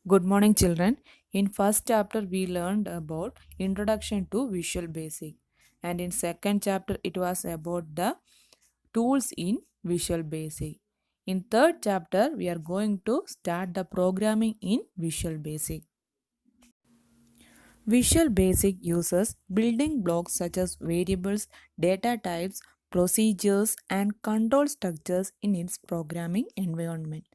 Good morning, children. In first chapter, we learned about introduction to Visual Basic, and in second chapter, it was about the tools in Visual Basic. In third chapter, we are going to start the programming in Visual Basic. Visual Basic uses building blocks such as variables, data types, procedures, and control structures in its programming environment.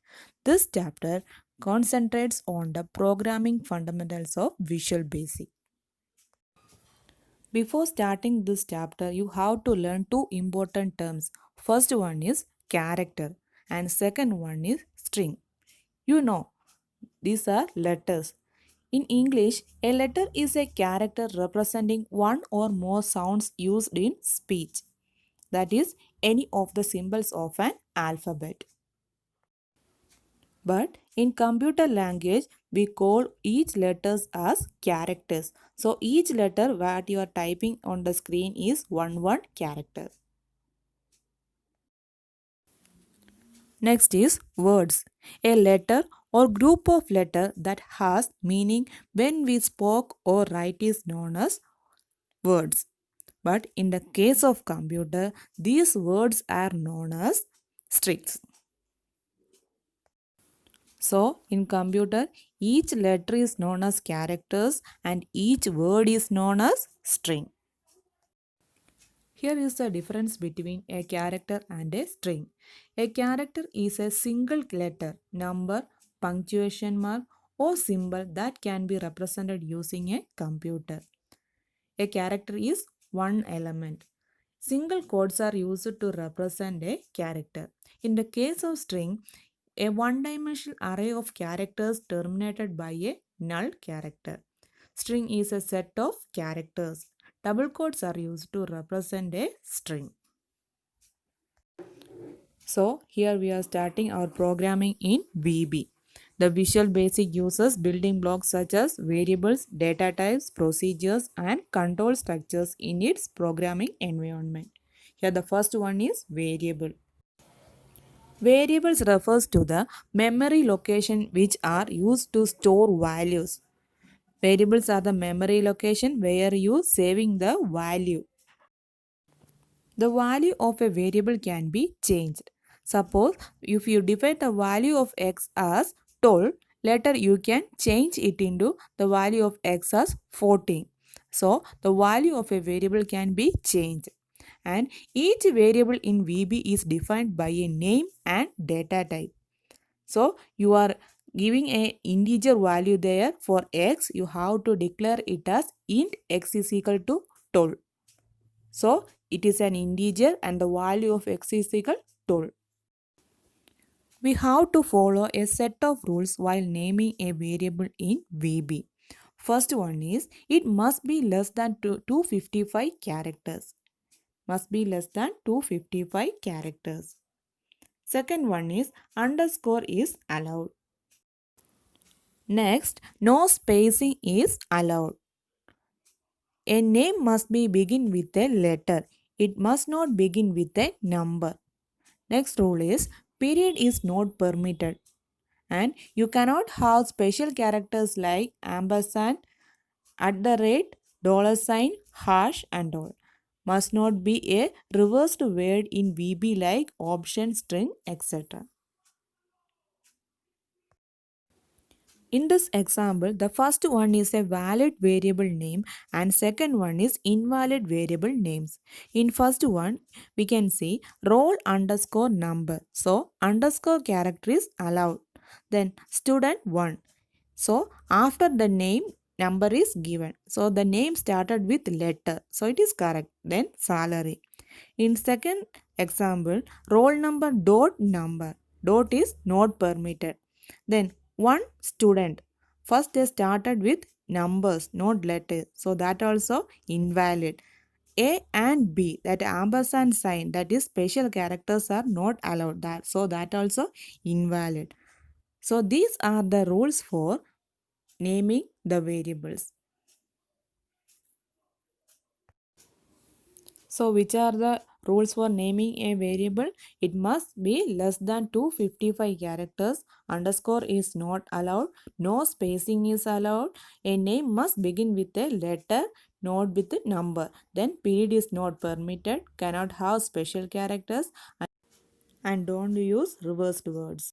This chapter concentrates on the programming fundamentals of Visual Basic. Before starting this chapter, you have to learn two important terms. First one is character, and second one is string. You know, these are letters. In English, a letter is a character representing one or more sounds used in speech, that is, any of the symbols of an alphabet. But in computer language, we call each letters as characters. So each letter what you are typing on the screen is one character. Next is words. A letter or group of letter that has meaning when we spoke or write is known as words. But in the case of computer, these words are known as strings. So in computer, each letter is known as characters and each word is known as string. Here is the difference between a character and a string. A character is a single letter, number, punctuation mark, or symbol that can be represented using a computer. A character is one element. Single quotes are used to represent a character. In the case of string, a one-dimensional array of characters terminated by a null character. String is a set of characters. Double quotes are used to represent a string. So here we are starting our programming in VB. The Visual Basic uses building blocks such as variables, data types, procedures, and control structures in its programming environment. Here the first one is variable. Variables refers to the memory location which are used to store values. Variables are the memory location where you saving the value. The value of a variable can be changed. Suppose if you define the value of x as 12, later you can change it into the value of x as 14. So the value of a variable can be changed. And each variable in VB is defined by a name and data type. So you are giving a integer value there for x, you have to declare it as int x is equal to 12. So it is an integer and the value of x is equal to 12. We have to follow a set of rules while naming a variable in VB. First one is it must be less than 255 characters. Must be less than 255 characters. Second one is underscore is allowed. Next, no spacing is allowed. A name must be begin with a letter. It must not begin with a number. Next rule is period is not permitted. And you cannot have special characters like ampersand, at the rate, dollar sign, hash and all. Must not be a reversed word in VB like option, string, etc. In this example, the first one is a valid variable name and second one is invalid variable names. In first one, we can see roll underscore number. So, underscore character is allowed. Then student 1. So, after the name, number is given. So, the name started with letter. So, it is correct. Then salary. In second example, roll number dot number. Dot is not permitted. Then one student. First they started with numbers, not letters. So that also invalid. A and B, that ampersand sign, that is special characters are not allowed. That so that also invalid. So these are the rules for naming the variables. So which are the Rules for naming a variable: it must be less than 255 characters. Underscore is not allowed. No spacing is allowed. A name must begin with a letter, not with a number. Then period is not permitted, cannot have special characters, and don't use reversed words.